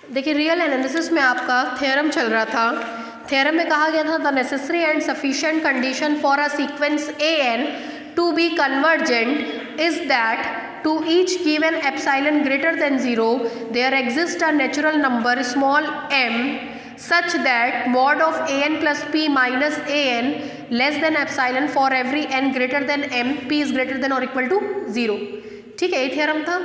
देखिए real analysis में आपका थ्योरम चल रहा था। थ्योरम में कहा गया था the necessary and sufficient condition for a sequence a n to be convergent is that to each given epsilon greater than 0 there exists a natural number small m such that mod of an plus p minus an less than epsilon for every n greater than m p is greater than or equal to 0। ठीक है, ये theorem था।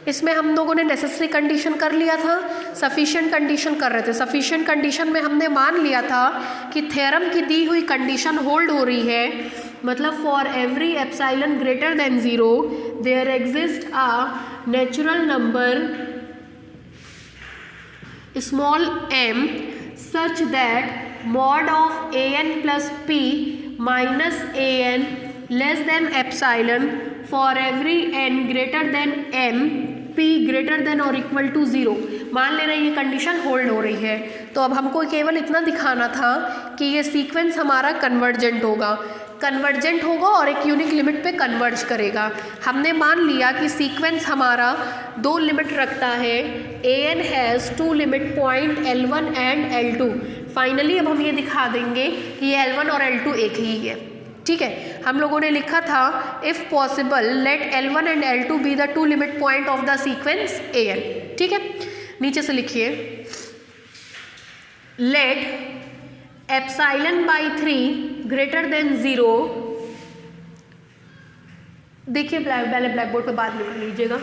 इसमें हम लोगों ने necessary condition कर लिया था, सफिशिएंट कंडीशन कर रहे थे। सफिशिएंट कंडीशन में हमने मान लिया था कि थ्योरम की दी हुई कंडीशन होल्ड हो रही है, मतलब for every epsilon greater than 0 there exist a natural number small m such that mod of an plus p minus an less than epsilon for every n greater than m p greater than और equal to 0। मान लेना ये condition hold हो रही है। तो अब हमको केवल इतना दिखाना था कि ये सीक्वेंस हमारा कन्वर्जेंट होगा और एक यूनिक लिमिट पे कन्वर्ज करेगा। हमने मान लिया कि सीक्वेंस हमारा दो लिमिट रखता है, an has to limit point L1 and L2। Finally अब हम ये दिखा देंगे कि ये L1 और L2 एक ही है। ठीक है, हम लोगों ने लिखा था if possible let L1 and L2 be the two limit point of the sequence an। ठीक है, नीचे से लिखिए let epsilon by 3 greater than 0। देखिए पहले ब्लैक बोर्ड पे बात लिख लीजिएगा।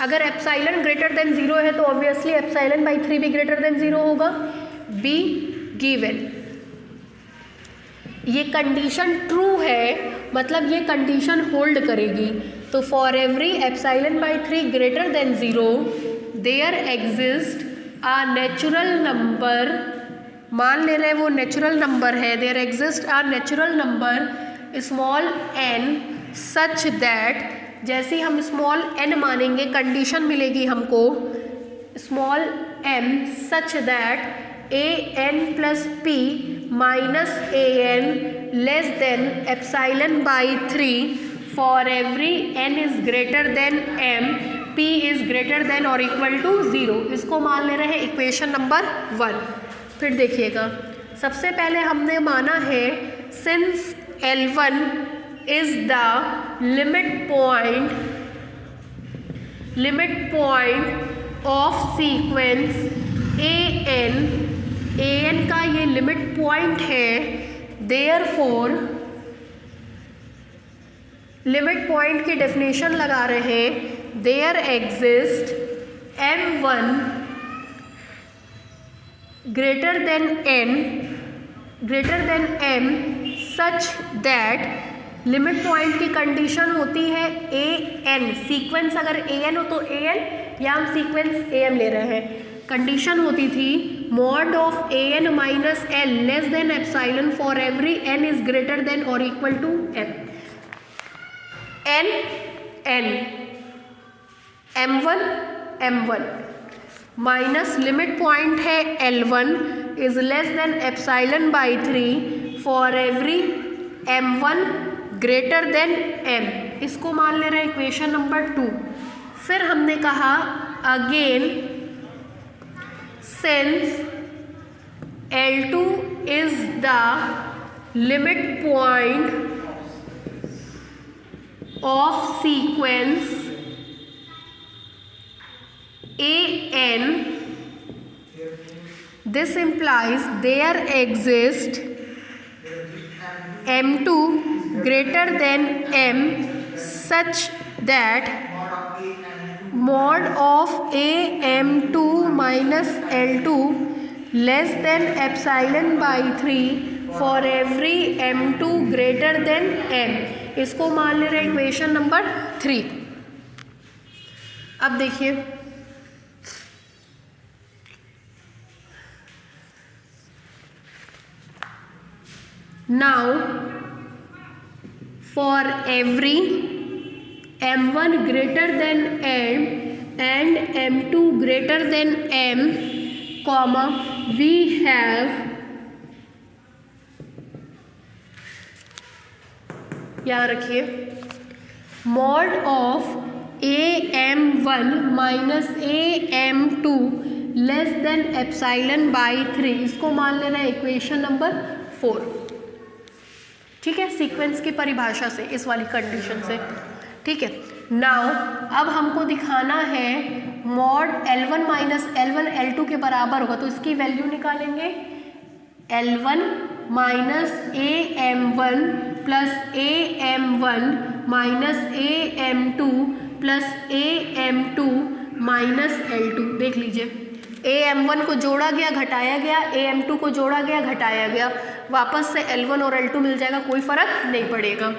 अगर एप्सिलॉन ग्रेटर देन 0 है तो ऑब्वियसली एप्सिलॉन बाई 3 भी ग्रेटर देन 0 होगा। बी गिवन, ये कंडीशन ट्रू है, मतलब ये कंडीशन होल्ड करेगी। तो for every epsilon by 3 greater than 0 there exist a natural number, मान ले रहे हैं वो नेचुरल नंबर है, there exist a natural number small n such that, जैसे हम स्मॉल n मानेंगे कंडीशन मिलेगी हमको small m such that a n plus p minus a n less than epsilon by 3 for every n is greater than m p is greater than और equal to 0। इसको मान ले रहे हैं equation number 1। फिर देखिएगा, सबसे पहले हमने माना है since L1 is the limit point of sequence an का ये लिमिट पॉइंट है, देयरफॉर लिमिट पॉइंट की डेफिनेशन लगा रहे हैं, there exist m1 greater than m such that limit point की कंडीशन होती है an। सीक्वेंस अगर an हो तो an, या हम सीक्वेंस am ले रहे हैं, कंडीशन होती थी mod of an minus l less than epsilon for every n is greater than और equal to m। n m1 minus limit point है L1 is less than epsilon by 3 for every m1 greater than m। इसको मान ले रहे हैं equation number 2। फिर हमने कहा again since L2 is the limit point of sequence an, this implies there exist m2 greater than m such that mod of am2 minus l2 less than epsilon by 3 for every m2 greater than m। इसको मान ले रहे हैं equation number 3। अब देखिए now for every m1 greater than m and m2 greater than m comma we have याद रखिए mod of AM1 minus AM2 less than epsilon by 3, इसको मान लेना है इक्वेशन नंबर 4। ठीक है, सीक्वेंस की परिभाषा से, इस वाली कंडीशन से। ठीक है, नाउ अब हमको दिखाना है mod L1 minus L1 L2 के बराबर होगा, तो इसकी वैल्यू निकालेंगे। L1 minus AM1 plus AM1 minus AM2 plus AM2 minus L2। देख लीजिए, AM1 को जोड़ा गया घटाया गया, AM2 को जोड़ा गया घटाया गया, वापस से L1 और L2 मिल जाएगा, कोई फर्क नहीं पड़ेगा।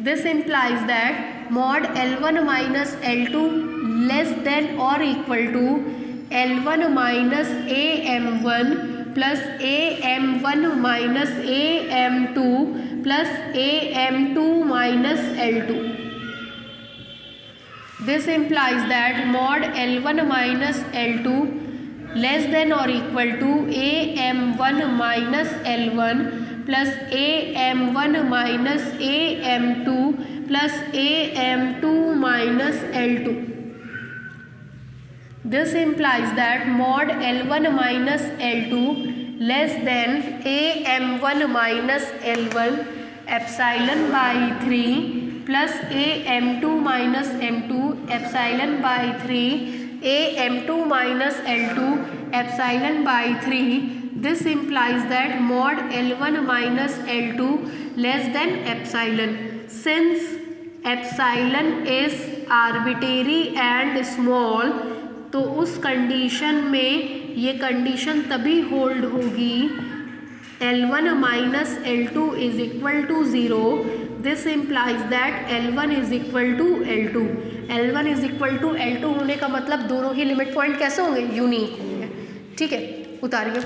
This implies that mod L1 minus L2 less than और equal to L1 minus AM1 plus AM1 minus AM2 plus AM2 minus L2। This implies that mod L1 minus L2 less than और equal to AM1 minus L1 plus AM1 minus AM2 plus AM2 minus L2। This implies that mod L1 minus L2 less than AM1 minus L1 epsilon by 3 plus AM2 minus M2 epsilon by 3 AM2 minus L2 epsilon by 3। This implies that mod L1 minus L2 less than epsilon. Since epsilon is arbitrary and small, तो उस condition में ये condition तभी hold होगी L1 minus L2 is equal to 0। This implies that L1 is equal to L2। L1 is equal to L2 होने का मतलब दोनों ही लिमिट पॉइंट कैसे होंगे, यूनिक होंगे। ठीक है, उतारिए।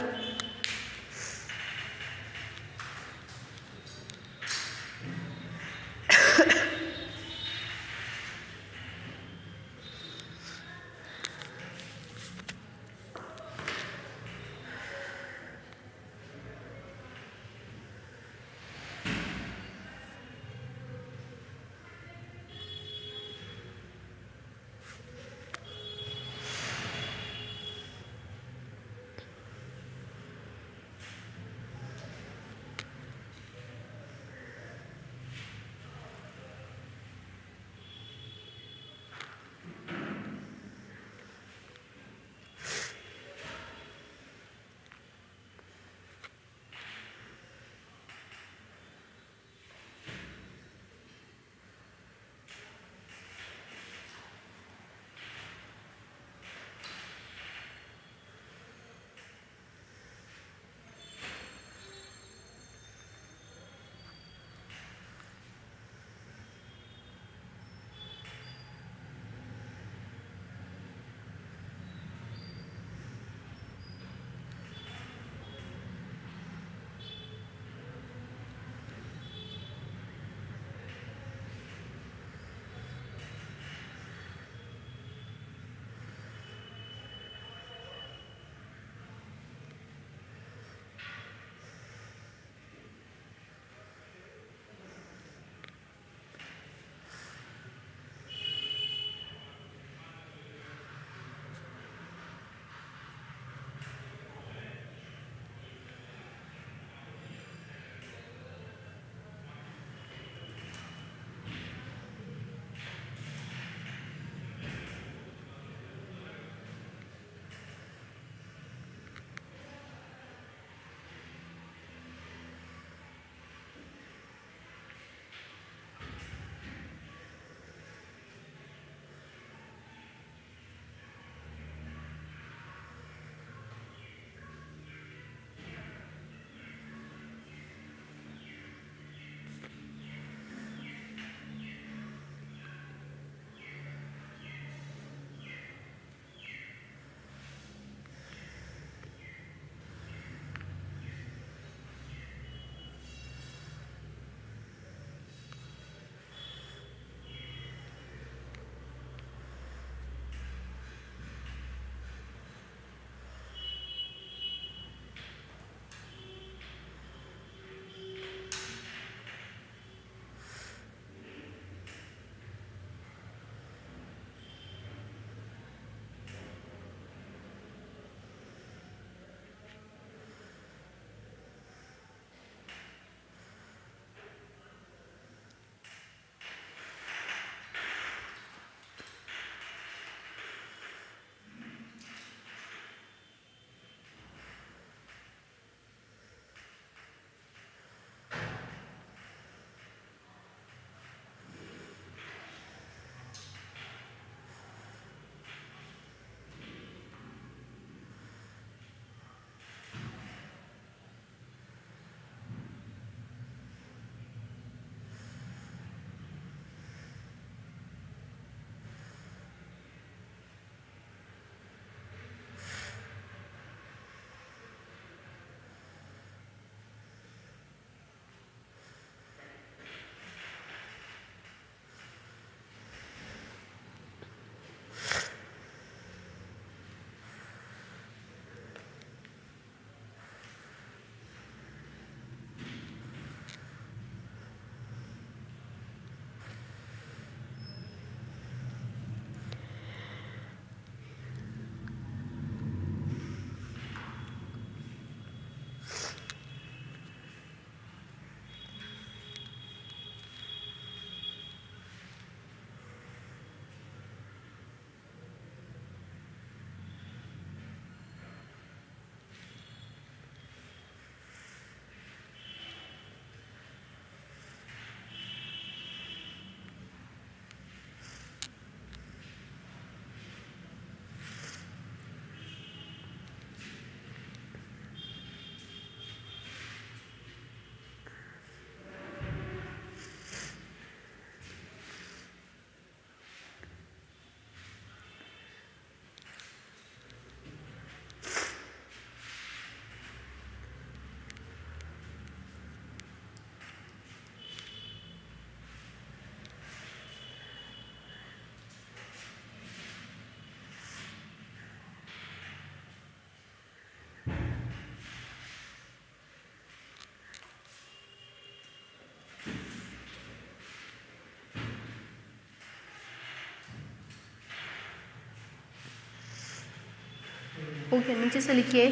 ओके, नीचे से लिखिए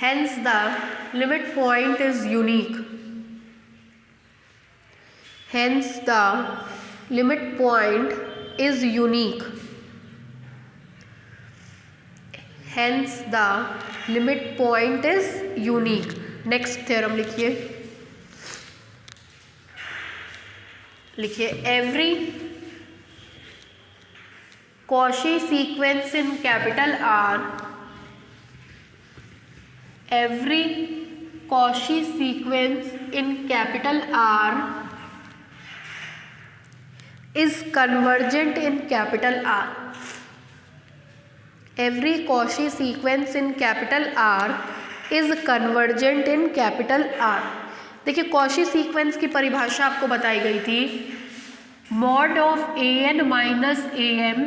hence the limit point is unique. Hence the limit point is unique. Hence the limit point is unique. Next theorem लिखिए every Cauchy sequence in capital R, every Cauchy sequence in capital R is convergent in capital R. Every Cauchy sequence in capital R is convergent in capital R. देखिए Cauchy sequence की परिभाषा आपको बताई गई थी, mod of an minus am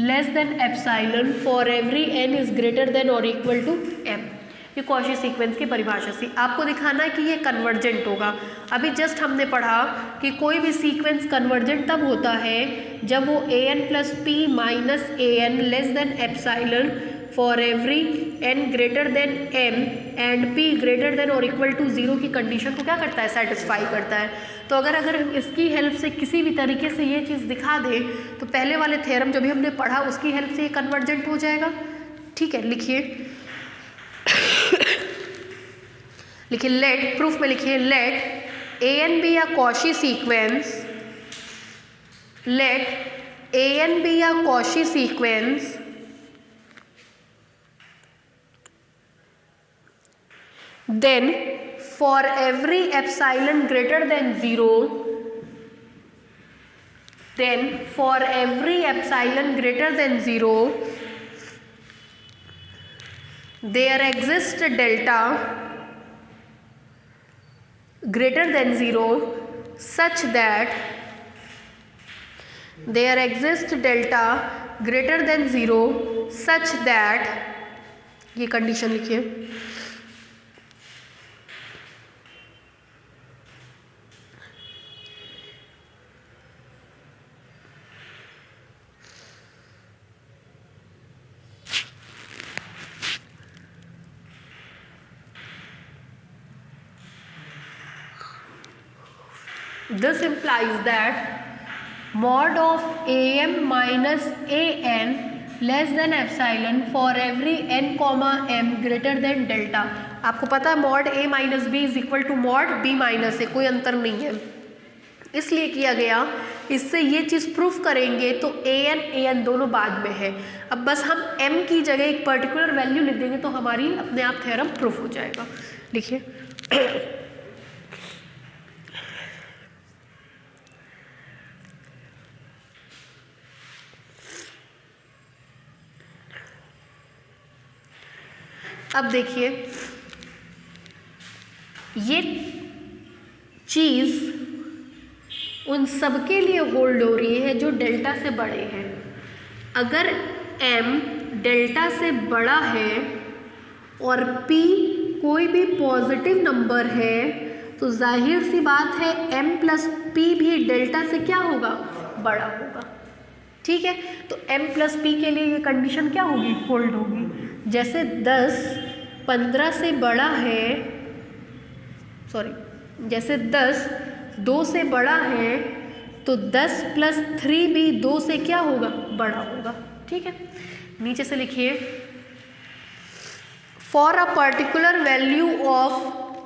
less than epsilon for every n is greater than or equal to m. ये Cauchy sequence की परिभाषा से आपको दिखाना है कि ये कन्वर्जेंट होगा। अभी जस्ट हमने पढ़ा कि कोई भी सीक्वेंस कन्वर्जेंट तब होता है जब वो a n plus p minus a n less than epsilon for every n greater than m and p greater than और इक्वल टू 0 की कंडीशन को क्या करता है, सेटिस्फाई करता है। तो अगर हम इसकी हेल्प से किसी भी तरीके से ये चीज़ दिखा दें तो पहले वाले थ्योरम जो भी हमने पढ़ा उसकी हेल्प से ये कन्वर्जेंट हो जाएगा। ठीक है, लिखिए लेट प्रूफ में लिखिए लेट ए एन बी या Cauchy sequence, late A N B या Cauchy sequence then for every epsilon greater than 0, then for every epsilon greater than 0 there exists delta greater than 0 such that there exists delta greater than 0 such that, ये condition लिखिए, this implies that mod of am minus an less than epsilon for every n comma m greater than delta. आपको पता है mod a minus b is equal to mod b minus a, कोई अंतर नहीं है, इसलिए किया गया। इससे ये चीज़ प्रूफ करेंगे तो an दोनों बाद में है। अब बस हम m की जगह एक पर्टिकुलर वैल्यू लिख देंगे तो हमारी अपने आप थ्योरम प्रूफ हो जाएगा। लिखिए अब देखिए ये चीज़ उन सब के लिए होल्ड हो रही है जो डेल्टा से बड़े हैं। अगर m डेल्टा से बड़ा है और p कोई भी पॉजिटिव नंबर है तो जाहिर सी बात है m प्लस p भी डेल्टा से क्या होगा, बड़ा होगा। ठीक है, तो m प्लस p के लिए ये कंडीशन क्या होगी, होल्ड होगी। जैसे 10 15 से बड़ा है, सॉरी जैसे 10 2 से बड़ा है तो 10 प्लस 3 भी 2 से क्या होगा, बड़ा होगा। ठीक है, नीचे से लिखिए for a particular value of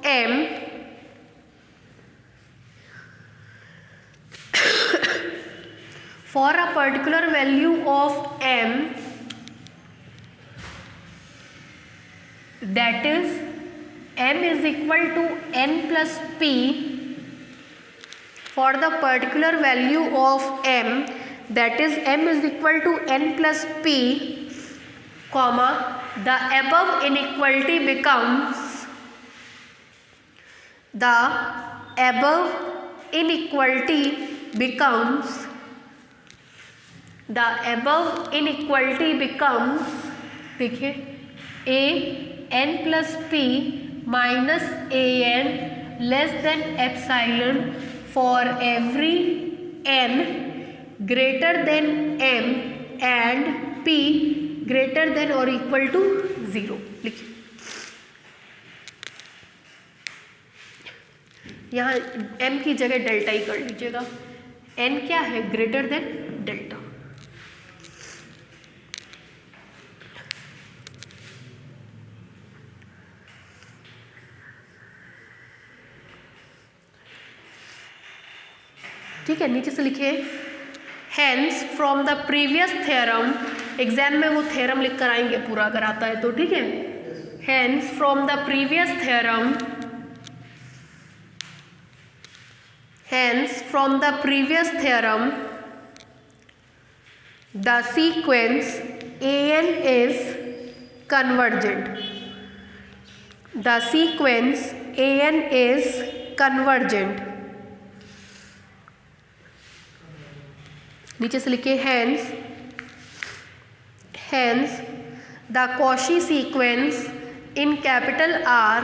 m for a particular value of m that is m is equal to n plus p, for the particular value of m that is m is equal to n plus p comma the above inequality becomes the above inequality becomes the above inequality becomes देखिए a n plus p minus a n less than epsilon for every n greater than m and p greater than or equal to 0। लिखिए यहाँ m की जगह delta ही कर लीजिएगा। n क्या है? Greater than delta. ठीक है, नीचे से लिखिए hence from the previous theorem. Exam में वो थ्योरम लिख कर आएंगे पूरा अगर आता है तो, ठीक है। Hence from the previous theorem, hence from the previous theorem the sequence an is convergent, the sequence an is convergent। नीचे से लिखिए hence the Cauchy sequence in capital R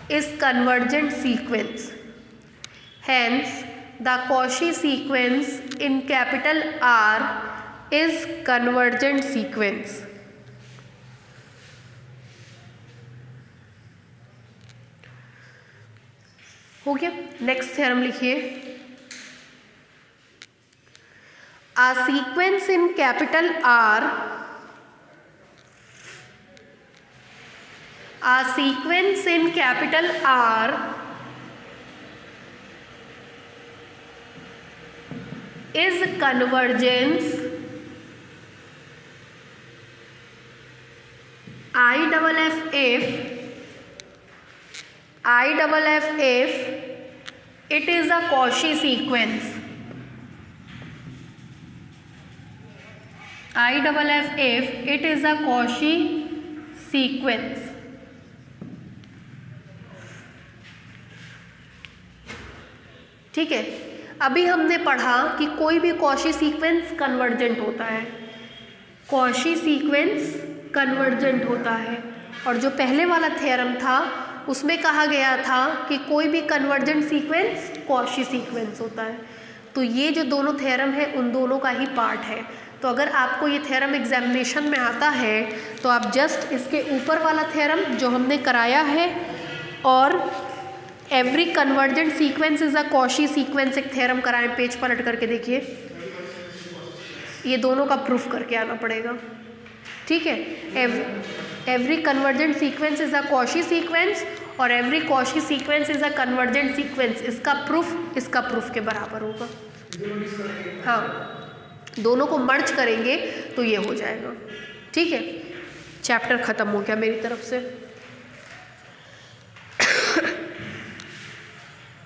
is convergent sequence। hence the Cauchy sequence in capital R is convergent sequence। हो गया। Next theorem लिखिए A sequence in capital R, a sequence in capital R is convergence if it is a Cauchy sequence। if it is a Cauchy sequence। ठीक है, अभी हमने पढ़ा कि कोई भी Cauchy सीक्वेंस कन्वर्जेंट होता है, Cauchy सीक्वेंस कन्वर्जेंट होता है। और जो पहले वाला थ्योरम था उसमें कहा गया था कि कोई भी कन्वर्जेंट सीक्वेंस Cauchy सीक्वेंस होता है। तो ये जो दोनों थ्योरम है उन दोनों का ही पार्ट है। तो अगर आपको ये थ्योरम एग्जामिनेशन में आता है तो आप जस्ट इसके ऊपर वाला थ्योरम जो हमने कराया है और every convergent sequence is a Cauchy sequence एक थ्योरम कराएं, पेज पलट करके देखिए, ये दोनों का प्रूफ करके आना पड़ेगा। ठीक है, every convergent sequence is a Cauchy sequence और every Cauchy sequence is a convergent sequence, इसका प्रूफ इसका प्रूफ के बराबर होगा। हाँ, दोनों को मर्ज करेंगे तो ये हो जाएगा। ठीक है, चैप्टर ख़त्म हो गया मेरी तरफ से।